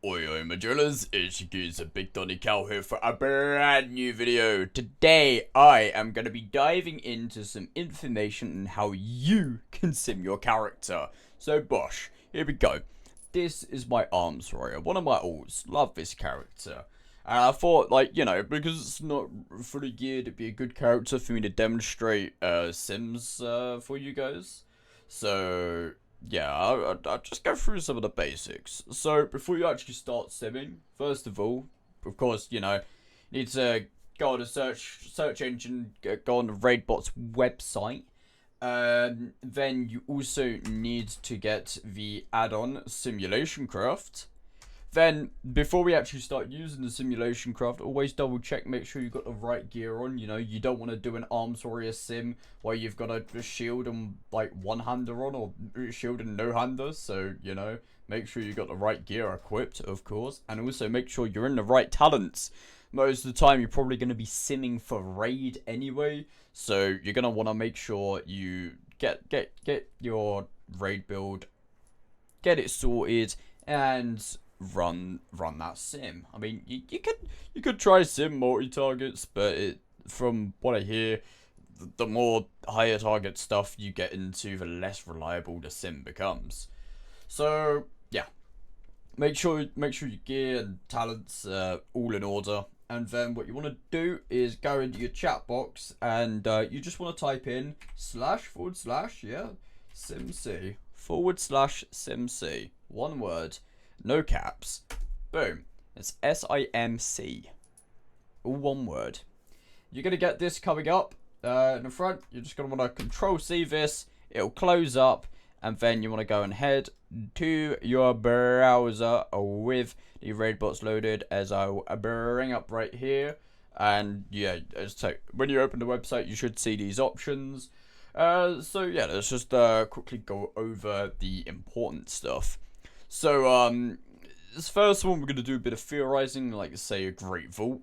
Oi oi my drillers, it's your geezer Big Donny Cow here for a brand new video. Today I am going to be diving into some information on how you can sim your character. So Bosh, here we go. This is my arms warrior, one of my alts. Love this character. And I thought, like, because it's not fully geared, it'd be a good character for me to demonstrate sims for you guys. So yeah, I'll just go through some of the basics. So, before you actually start simming, first of all, of course, you need to go on a search engine, go on the Raidbots website. Then you also need to get the add-on Simulation Craft. Then, before we actually start using the simulation craft, always double check, make sure you've got the right gear on. You don't want to do an arms warrior sim where you've got a shield and like one hander on, or shield and no hander. So, make sure you got the right gear equipped, of course. And also make sure you're in the right talents. Most of the time, you're probably going to be simming for raid anyway. So, you're going to want to make sure you get your raid build, get it sorted, and run that sim. I mean, you could try sim multi-targets, but from what I hear, the more higher target stuff you get into, the less reliable the sim becomes. So yeah, make sure your gear and talents all in order. And then what you want to do is go into your chat box and you just want to type in // yeah, simc /simc, one word, no caps. Boom. It's SIMC. All one word. You're going to get this coming up in the front. You're just going to want to Control C this. It'll close up. And then you want to go and head to your browser with the Raidbots loaded, as I'll bring up right here. And yeah, so when you open the website, you should see these options. So yeah, let's just quickly go over the important stuff. So, this first one, we're going to do a bit of theorizing, like, say, a Great Vault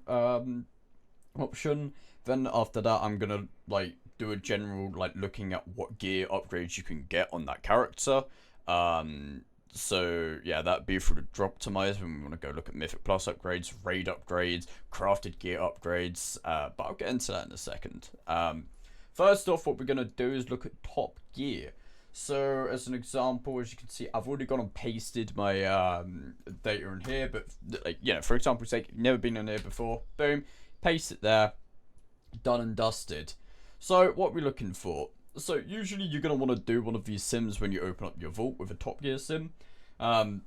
option. Then after that, I'm going to, like, do a general, like, looking at what gear upgrades you can get on that character. So, yeah, that'd be for the drop optimizer when we want to go look at Mythic Plus upgrades, Raid upgrades, crafted gear upgrades, but I'll get into that in a second. First off, what we're going to do is look at top gear. So, as an example, as you can see, I've already gone and pasted my data in here. But, like, for example, say you've never been in here before. Boom, paste it there. Done and dusted. So, what we're looking for. So, usually you're going to want to do one of these sims when you open up your vault with a top gear sim. And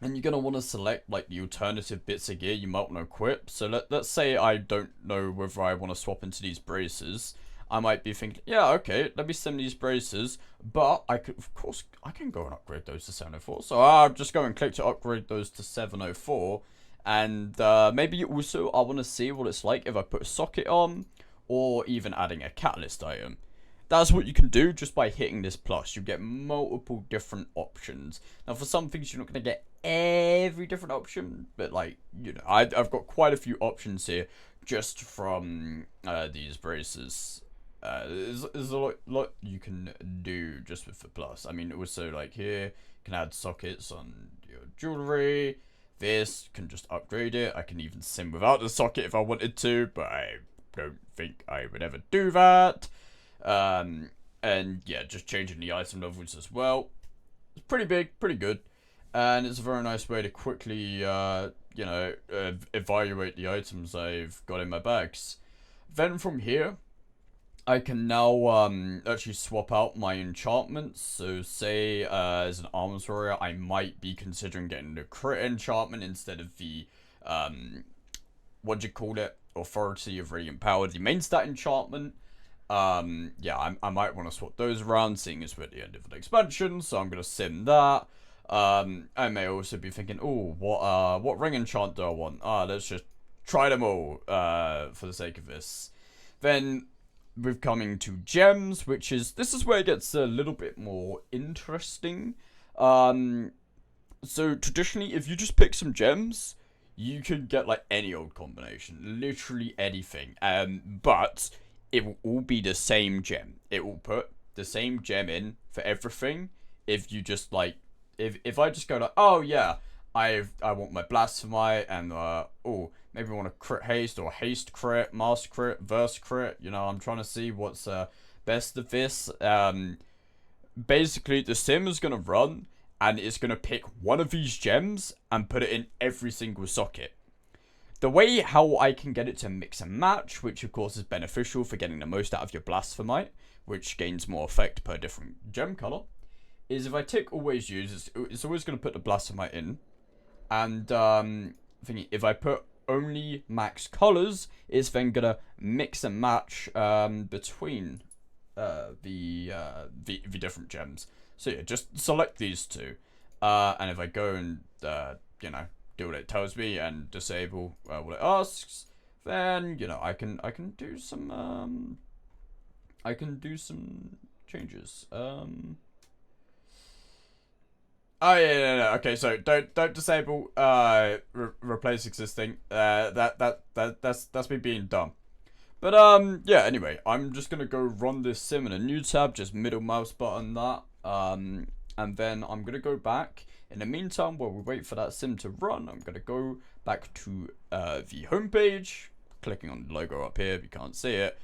you're going to want to select, like, the alternative bits of gear you might want to equip. So, let's say I don't know whether I want to swap into these braces. I might be thinking, yeah, okay, let me sim these braces, but I could, of course, I can go and upgrade those to 704. So I'll just go and click to upgrade those to 704. And maybe also I want to see what it's like if I put a socket on, or even adding a catalyst item. That's what you can do just by hitting this plus. You get multiple different options. Now, for some things, you're not going to get every different option, but, like, I've got quite a few options here just from these braces. There's a lot you can do just with the plus. I mean, also, like, here, you can add sockets on your jewelry. This can just upgrade it. I can even sim without the socket if I wanted to, but I don't think I would ever do that. And yeah, just changing the item levels as well. It's pretty big, pretty good, and it's a very nice way to quickly, evaluate the items I've got in my bags. Then from here, I can now actually swap out my enchantments. So say as an arms warrior, I might be considering getting the crit enchantment instead of the what do you call it? Authority of Radiant Power, the main stat enchantment. Yeah, I might want to swap those around, seeing as we're at the end of the expansion, so I'm gonna sim that. I may also be thinking, oh, what ring enchant do I want? Let's just try them all for the sake of this. Then we're coming to gems, this is where it gets a little bit more interesting. So traditionally, if you just pick some gems, you can get, like, any old combination, literally anything. But it will all be the same gem. It will put the same gem in for everything. If you just, like, if I just go like, oh yeah, I want my Blasphemite and oh, maybe I want a crit haste or haste crit, master crit, verse crit. You know, I'm trying to see what's best of this. Basically, the sim is gonna run and it's gonna pick one of these gems and put it in every single socket. The way how I can get it to mix and match, which of course is beneficial for getting the most out of your Blasphemite, which gains more effect per different gem color, is if I tick always use, it's always going to put the Blasphemite in. And if I put only max colors, it's then going to mix and match between the different gems. So yeah, just select these two. And if I go and, you know, do what it tells me and disable what it asks, then you know I can do some changes. Oh yeah, okay, so don't disable replace existing. That's me being dumb. But yeah, anyway, I'm just gonna go run this sim in a new tab, just middle mouse button that. And then I'm gonna go back. In the meantime, while we wait for that sim to run, I'm gonna go back to the homepage, clicking on the logo up here if you can't see it,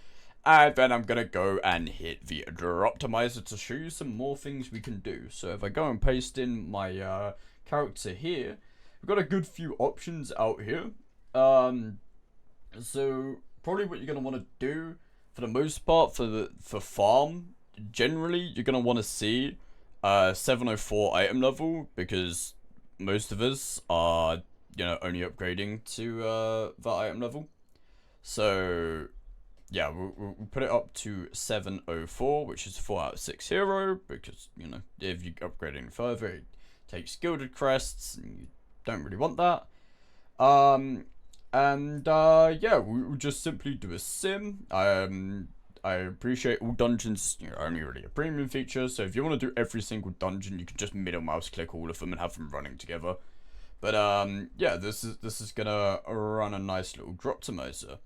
and then I'm gonna go and hit the Optimizer to show you some more things we can do. So if I go and paste in my character here, we've got a good few options out here. So probably what you're gonna want to do for the most part for farm, generally you're gonna want to see 704 item level, because most of us are, you know, only upgrading to that item level. So yeah, we'll put it up to 704, which is 4 out of 6 hero, because, you know, if you upgrade any further, it takes gilded crests, and you don't really want that. Yeah, we'll just simply do a sim. I appreciate all dungeons, you know, only really a premium feature, so if you want to do every single dungeon, you can just middle mouse click all of them and have them running together. But yeah, this is gonna run a nice little Droptimizer.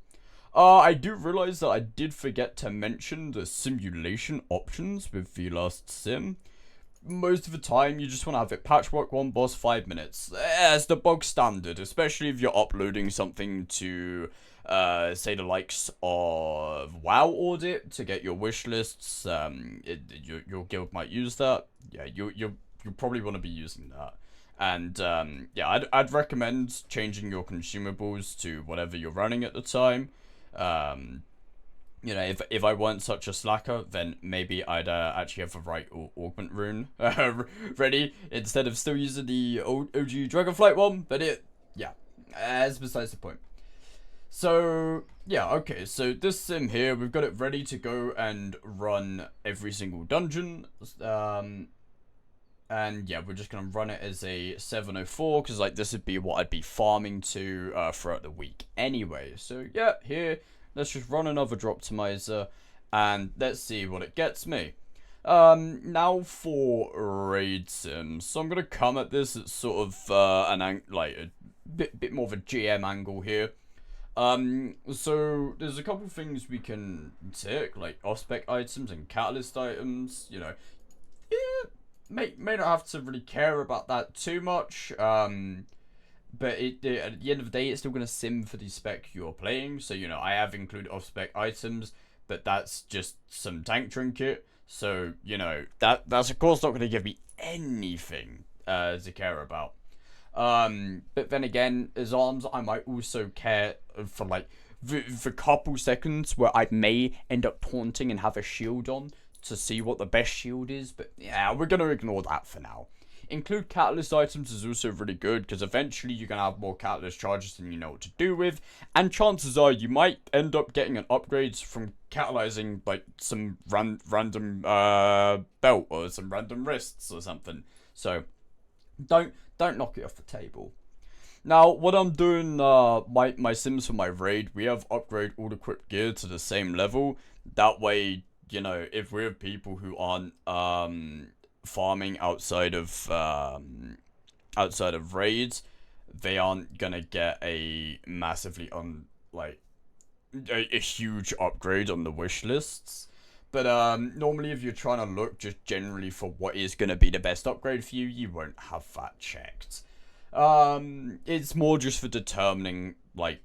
I do realize that I did forget to mention the simulation options with the last sim. Most of the time, you just want to have it patchwork 1 boss 5 minutes. That's the bog standard, especially if you're uploading something to, say, the likes of WoW Audit to get your wish lists. Your guild might use that. Yeah, you'll probably want to be using that. And yeah, I'd recommend changing your consumables to whatever you're running at the time. You know, if I weren't such a slacker, then maybe I'd actually have the right augment rune ready instead of still using the old OG Dragonflight one. But yeah, that's besides the point. So yeah, okay. So this sim here, we've got it ready to go and run every single dungeon. And yeah, we're just gonna run it as a 704 because like this would be what I'd be farming to throughout the week anyway. So yeah, here. Let's just run another Droptimizer, and let's see what it gets me. Now for raid sims. So I'm gonna come at this at sort of a bit more of a GM angle here. So there's a couple things we can tick, like off-spec items and catalyst items. You know, yeah, may not have to really care about that too much. But at the end of the day, it's still going to sim for the spec you're playing. So, you know, I have included off-spec items, but that's just some tank trinket. So, you know, that's of course not going to give me anything to care about. But then again, as arms, I might also care for, like, the couple seconds where I may end up taunting and have a shield on to see what the best shield is. But, yeah, we're going to ignore that for now. Include catalyst items is also really good because eventually you're going to have more catalyst charges than you know what to do with, and chances are you might end up getting an upgrade from catalyzing like some random belt or some random wrists or something. So don't knock it off the table. Now what I'm doing, my sims for my raid, we have upgrade all equipped gear to the same level. That way, you know, if we have people who aren't farming outside of raids, they aren't gonna get a massively a huge upgrade on the wish lists. But normally if you're trying to look just generally for what is gonna be the best upgrade for you, you won't have that checked. It's more just for determining, like,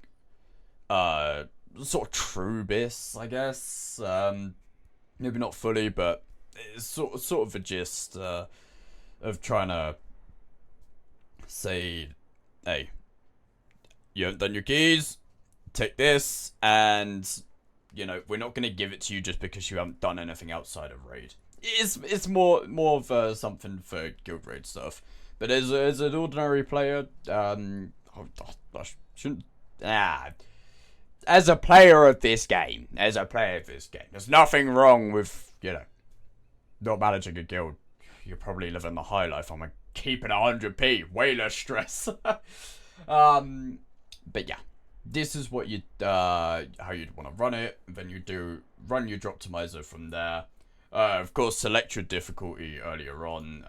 sort of true bis, I guess. Maybe not fully, but it's sort of a gist, of trying to say, hey, you haven't done your keys, take this, and, you know, we're not going to give it to you just because you haven't done anything outside of raid. It's more of something for guild raid stuff. But as an ordinary player, I shouldn't, as a player of this game, there's nothing wrong with, you know, not managing a guild. You're probably living the high life. I'm keeping 100p, way less stress. But yeah, this is what you how you'd want to run it. Then you run your Droptimizer from there. Of course, select your difficulty earlier on.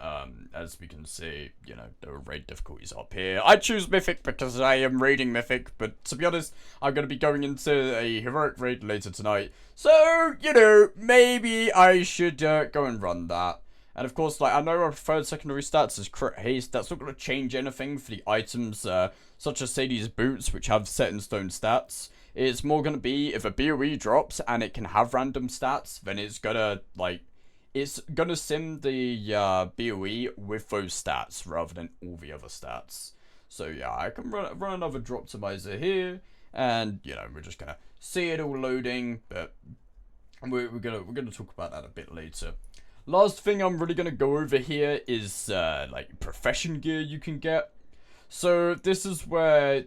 As we can see, you know, there are raid difficulties up here. I choose Mythic because I am raiding Mythic, but to be honest, I'm going to be going into a Heroic raid later tonight. So, you know, maybe I should go and run that. And of course, like, I know our preferred secondary stats is crit haste. That's not going to change anything for the items, such as, say, these boots, which have set in stone stats. It's more going to be, if a BOE drops and it can have random stats, then it's going to, like, it's going to sim the BOE with those stats rather than all the other stats. So, yeah, I can run another Droptimizer here, and, you know, we're just going to see it all loading, but we're gonna talk about that a bit later. Last thing I'm really going to go over here is, like, profession gear you can get. So this is where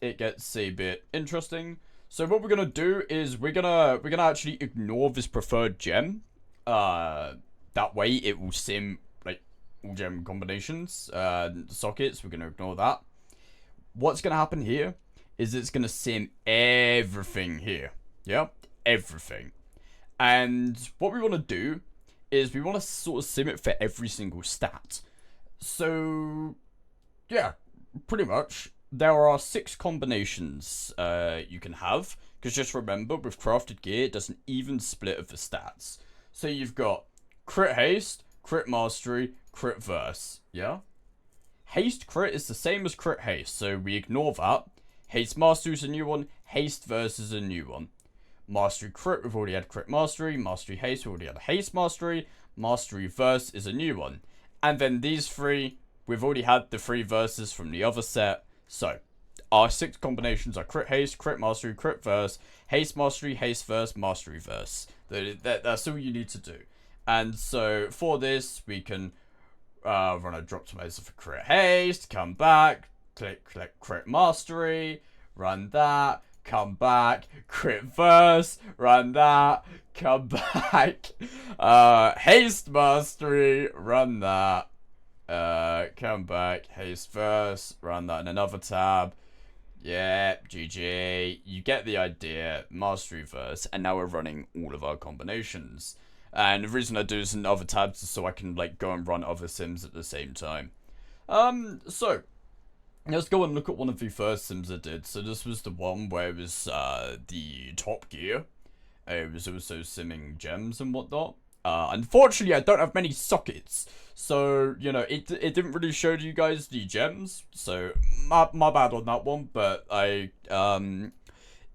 it gets a bit interesting. So what we're gonna do is we're gonna actually ignore this preferred gem. That way it will sim like all gem combinations, sockets. We're gonna ignore that. What's gonna happen here is it's gonna sim everything here. Yeah, everything. And what we want to do is we want to sort of sim it for every single stat. So yeah, pretty much. There are 6 combinations you can have. Because just remember, with crafted gear, it does an even split of the stats. So you've got crit haste, crit mastery, crit verse. Yeah? Haste crit is the same as crit haste, so we ignore that. Haste mastery is a new one. Haste verse is a new one. Mastery crit, we've already had crit mastery. Mastery haste, we've already had haste mastery. Mastery verse is a new one. And then these 3... we've already had the 3 verses from the other set. So, our 6 combinations are crit haste, crit mastery, crit verse, haste mastery, haste verse, mastery verse. That's all you need to do. And so, for this, we can run a Droptimizer for crit haste, come back, click crit mastery, run that, come back, crit verse, run that, come back, haste mastery, run that. Come back, haste verse, run that in another tab. Yeah, GG. You get the idea. Mastery verse, and now we're running all of our combinations. And the reason I do this in other tabs is so I can like go and run other sims at the same time. So let's go and look at one of the first sims I did. So this was the one where it was the top gear. It was also simming gems and whatnot. Unfortunately, I don't have many sockets, so, you know, it didn't really show you guys the gems, so, my bad on that one, but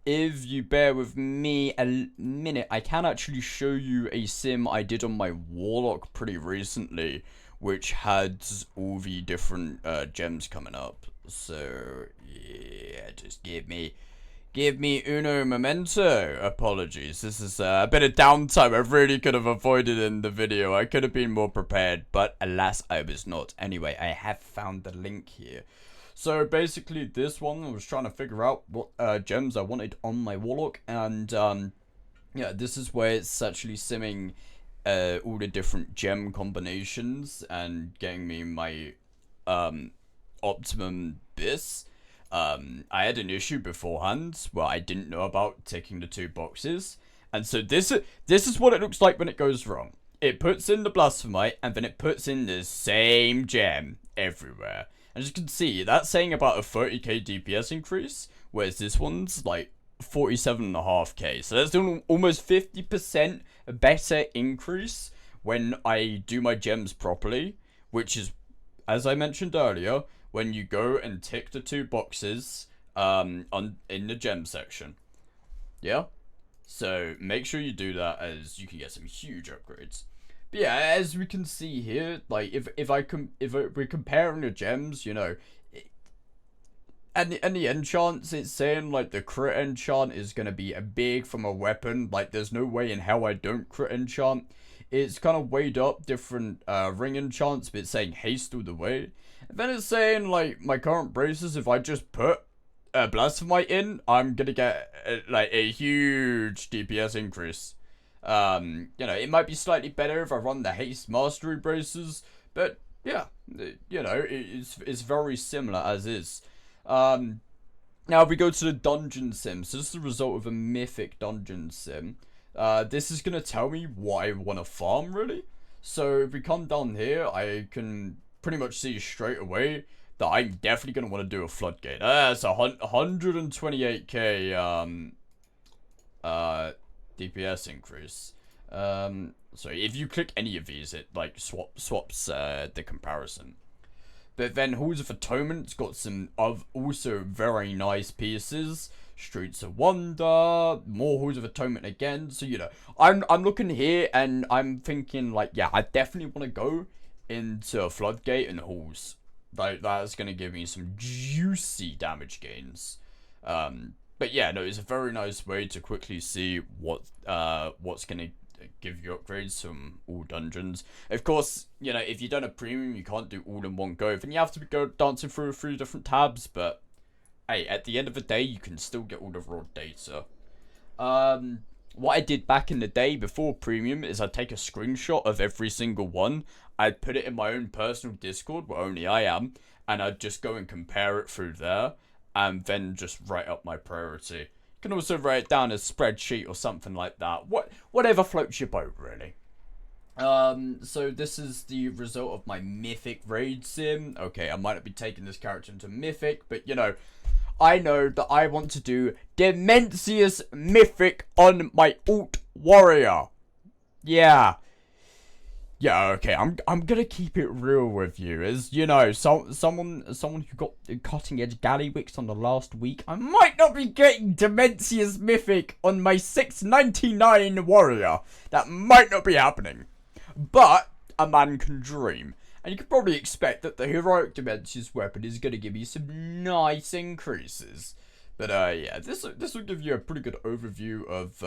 if you bear with me a minute, I can actually show you a sim I did on my Warlock pretty recently, which had all the different, gems coming up, so, yeah, just give me uno momento. Apologies. This is a bit of downtime I really could have avoided in the video. I could have been more prepared, but alas, I was not. Anyway, I have found the link here. So basically, this one, I was trying to figure out what gems I wanted on my Warlock, and yeah, this is where it's actually simming all the different gem combinations and getting me my optimum bis. I had an issue beforehand where I didn't know about ticking the 2 boxes, and so this is what it looks like when it goes wrong. It puts in the blasphemite, and then it puts in the same gem everywhere. And as you can see, that's saying about a 30k DPS increase, whereas this one's like 47.5k. So that's doing almost 50% better increase when I do my gems properly, which is, as I mentioned earlier, when you go and tick the 2 boxes in the gem section. Yeah? So make sure you do that, as you can get some huge upgrades. But yeah, as we can see here, like if we're comparing the gems, you know, and the enchants, it's saying like the crit enchant is gonna be a big from a weapon. Like there's no way in hell I don't crit enchant. It's kind of weighed up different ring enchants, but it's saying haste all the way. And then it's saying like my current braces, if I just put Blasphemite in, I'm gonna get like a huge DPS increase. You know, it might be slightly better if I run the haste mastery braces, but yeah, you know, it's very similar as is. Now we go to the dungeon sim. So this is the result of a mythic dungeon sim. This is gonna tell me what I want to farm, really. So if we come down here, I can pretty much see straight away that I'm definitely gonna want to do a floodgate. That's 128k DPS increase. So if you click any of these, it like swaps the comparison. But then Halls of Atonement's got some of also very nice pieces. Streets of Wonder, more Halls of Atonement again. So you know, I'm looking here and I'm thinking like, yeah, I definitely want to go into a Floodgate and Halls. Like that's gonna give me some juicy damage gains. But yeah, no, it's a very nice way to quickly see what's gonna give you upgrades from all dungeons. Of course, you know, if you don't have premium, you can't do all in one go. Then you have to go dancing through 3 different tabs. But hey, at the end of the day, you can still get all the raw data. What I did back in the day before premium is I'd take a screenshot of every single one. I'd put it in my own personal Discord, where only I am, and I'd just go and compare it through there, and then just write up my priority. You can also write it down as a spreadsheet or something like that. Whatever floats your boat, really. So this is the result of my Mythic raid sim. Okay, I might not be taking this character into Mythic, but you know, I know that I want to do Dimensius Mythic on my Alt Warrior. Yeah. Yeah, okay, I'm gonna keep it real with you, as you know, someone who got cutting edge Gallywix on the last week. I might not be getting Dimensius Mythic on my 699 warrior. That might not be happening, but a man can dream, and you can probably expect that the heroic Dimensius weapon is gonna give you some nice increases. But yeah, this will give you a pretty good overview of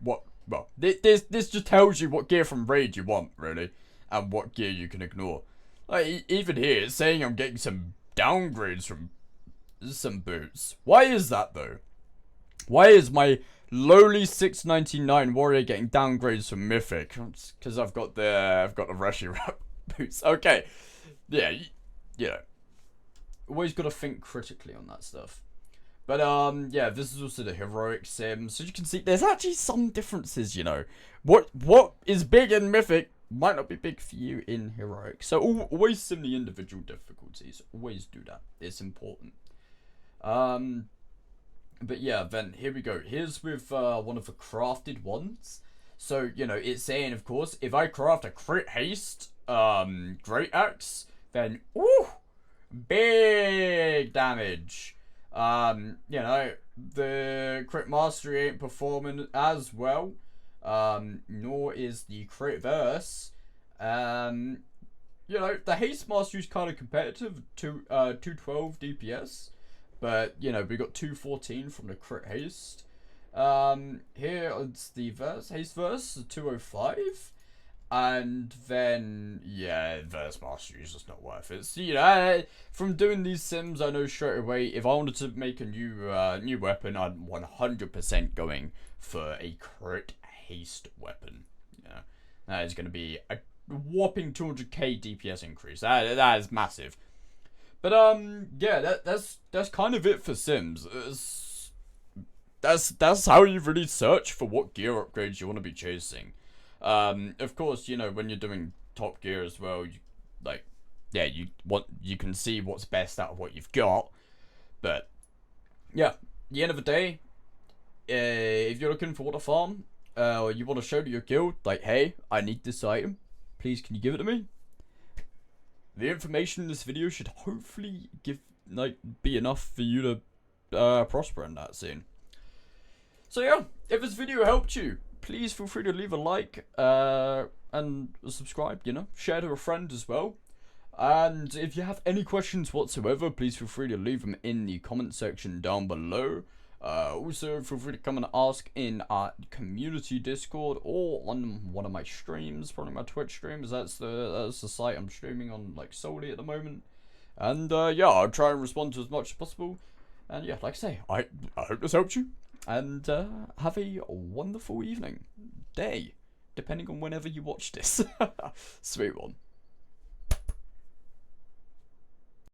what. Well, this just tells you what gear from Raid you want, really, and what gear you can ignore. Like, even here, it's saying I'm getting some downgrades from some boots. Why is that, though? Why is my lowly 699 warrior getting downgrades from Mythic? Because I've got the Reshi Wrap boots. Okay, yeah, you know, always got to think critically on that stuff. But, yeah, this is also the heroic sim. So you can see there's actually some differences, you know. What is big in Mythic might not be big for you in heroic. So always sim the individual difficulties. Always do that. It's important. But yeah, then here we go. Here's with one of the crafted ones. So, you know, it's saying, of course, if I craft a crit haste great axe, then, ooh, big damage. You know, the crit mastery ain't performing as well, nor is the crit verse. You know, the haste mastery is kind of competitive, 212 DPS, but you know, we got 214 from the crit haste. Here it's the haste verse, 205. And then, yeah, verse mastery is just not worth it. So, you know, from doing these sims, I know straight away, if I wanted to make a new weapon, I'm 100% going for a crit haste weapon. Yeah, that is going to be a whopping 200k DPS increase. That is massive. But, yeah, that's kind of it for sims. That's how you really search for what gear upgrades you want to be chasing. Of course, you know, when you're doing top gear as well, you can see what's best out of what you've got. But yeah, at the end of the day, if you're looking for what to farm, or you want to show to your guild, like, hey, I need this item, please can you give it to me? the information in this video should hopefully be enough for you to prosper in that scene. So yeah, if this video helped you, please feel free to leave a like and subscribe, share to a friend as well. And if you have any questions whatsoever, please feel free to leave them in the comment section down below. Also, feel free to come and ask in our community Discord or on one of my streams, probably my Twitch streams. That's the site I'm streaming on solely at the moment. And yeah, I'll try and respond to as much as possible. And yeah, like I say, I hope this helped you. And have a wonderful evening, day, depending on whenever you watch this. Sweet one.